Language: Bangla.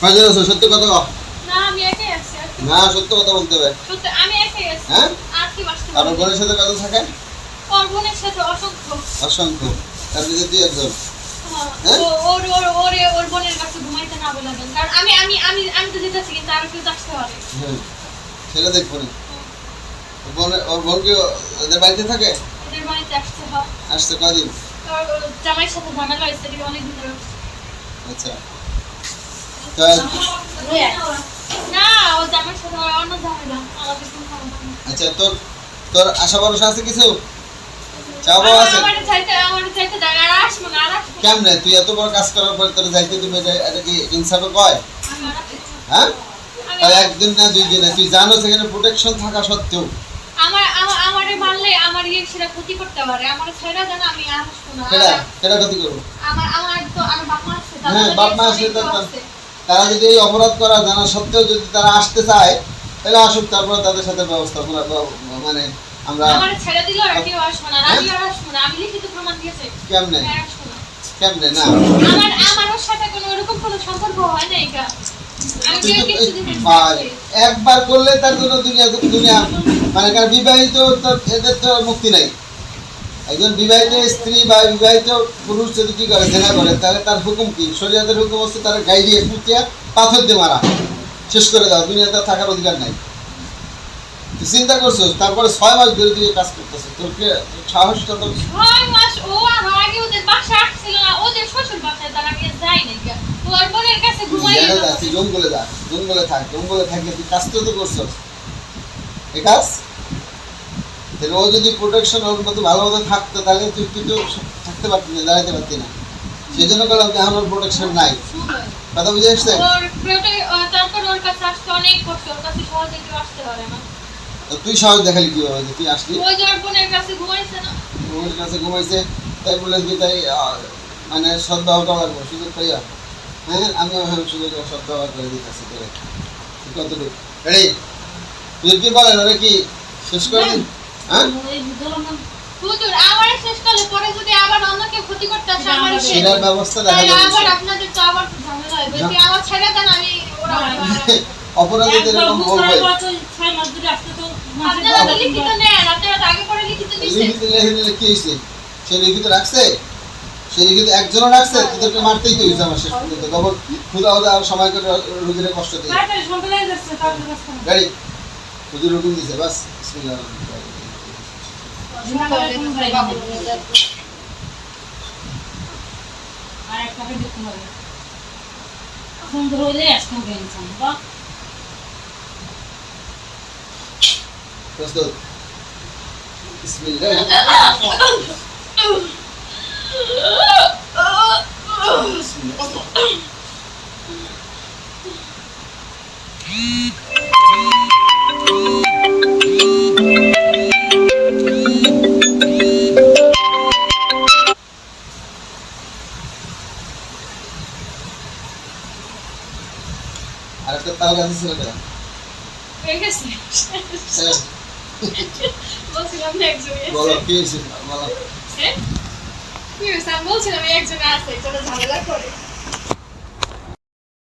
কয়জন আছো? সত্য কথা কও। না আমি একাই আছি। না সত্য কথা বলতে হবে। সত্য আমি একাই আছি। হ্যাঁ? আর কি বাসতে? আর বোনের সাথে কত থাকে? ওর বোনের সাথে অসংখ্য। অসংখ্য। তার ভিতরে তুই একজন। হ্যাঁ? ওর বোনের কাছে ঘুমাইতে না বলে দেন। কারণ আমি তো যেতেছি কিন্তু আর কেউ আসতে পারে। হ্যাঁ। সেটা দেখবো না। ওর বোন কি ওদের বাড়িতে থাকে? ওদের বাড়িতে আসতে হয়। আসতে কদিন? ওর জামাইয়ের সাথে ঝামেলা হয়েছে অনেক দিন ধরে। আচ্ছা। না ও জামাইয়ের সাথে অন্য ঝামেলা আমাদের কোনো ঝামেলা না। আচ্ছা তোর আশা ভরসা আছে কিছু? চাওয়া আছে? আমার চাইতে জায়গা আর আসবো না। কেমনে তুই এত বড় কাজ করার পর তোর যাইতে তুমি এটা কি ইনসাফে কয়? হ্যাঁ? তাই একদিন না দুই দিনে তুই জানো সেখানে প্রোটেকশন থাকা সত্ত্বেও আমারে মারলে আমার সেটা ক্ষতি করতে পারে। আমার ছেড়া জানা আমি আসবো না। কেডা ক্ষতি করবো? আমার তো আমার বাপ মা আছে। হ্যাঁ বাপ মা আছে। তারা যদি এই অপরাধ করা জানা সত্ত্বেও যদি তারা আসতে চায় তাহলে আসুক, তারপরে তাদের সাথে ব্যবস্থা মানে আমরা আমার ছেড়ে দিল আর কেউ আসবো না। আমি আর আসবো না। আমি লিখিত প্রমাণ দিয়েছি। কেমনে কেমনে না আমার ওর সাথে কোনো এরকম কোনো সম্পর্ক হয় না। এটা একবার করলে তার জন্য দুনিয়া মানে কারণ বিবাহিত এদের তো মুক্তি নাই। একজন বিবাহিত স্ত্রী বা বিবাহিত পুরুষ যদি কি করে জেনা করে তাহলে তার হুকুম কি? শরীয়তের হুকুম হচ্ছে তার গাই দিয়ে পুঁতিয়া পাথর দিয়ে মারা, শেষ করে দাও, দুনিয়াতে থাকার অধিকার নাই। তুই চিন্তা করছো তারপরে 6 মাস ধরে তুই কাজ করতেছিস, তোর কি সাহসটা? তো 6 মাস ও আগে ওদের বাসা আসছিল না, ওদের শ্বশুর বাসায় তার আগে যাই নাই। ওর বোনের কাছে ঘুমাইয়ে যা তুই জঙ্গলে যা, জঙ্গলে থাক, জঙ্গলে থাকলে তুই কাজ তো করছস এই কাজ। তাহলে ও যদি প্রোটেকশন ওর মতো ভালোভাবে থাকতো তাহলে তুই কিন্তু থাকতে পারতি না, দাঁড়াতে পারতি না। সেই জন্য বললাম যে আমার প্রোটেকশন নাই। কথা বুঝে আসছে? তারপর ওর কাছে আসতে অনেক কষ্ট, ওর কাছে সহজে কেউ আসতে পারে না। তুই সহজ দেখালি কিভাবে যে তুই আসলি? ওই যে ওর বোনের কাছে ঘুমাইছে না, বোনের কাছে ঘুমাইছে তাই বলে কি তাই মানে সদ্ব্যবহারটা লাগবে সুযোগ পাইয়া? হ্যাঁ আমিও সুযোগ সদ্ব্যবহার করে দিতেছি তোরে। কতটুকু রেডি? তুই কি বলেন ওরা কি শেষ করে দিন? হ্যাঁ হুজুর আমারে শেষ করলে পরে যদি আবার অন্যকে ক্ষতি করতে আসে আমারে শেষ সেটার ব্যবস্থা দেখা তাহলে যাবে। আবার আপনাদের তো আবার ঝামেলা হবে। বেশি আমার ছেড়ে দেন, আমি ওরা অপরাধীদের এরকম বলবে। আপনারা তো লিখিত নেন, আপনারা তো আগে পরে লিখিত দিয়েছেন। লিখিত লেখে কি হয়েছে? সে লিখিত রাখছে? সে লিখিত একজনও রাখছে? তোদেরকে মারতেই তো হয়েছে আমার শেষ পর্যন্ত। তখন ক্ষুধা ওদের আর সময় করে রুগীরা কষ্ট দিয়ে গাড়ি হুজুর হুকুম দিছে বাস বিসমিল্লাহ। আর একটাকে দেখতে হবে সুন্দর হইলে আসতে হবে ইনসান বা প্রস্তুত বিসমিল্লাহ। আরেকটা তাল গাছ ছিল কেন? হয়ে গেছে। বলছিলাম না একজনে বলো কি হয়েছে বলো। হ্যাঁ কি হয়েছে? আমি বলছিলাম একজনে আছে, এটা ঝামেলা করে।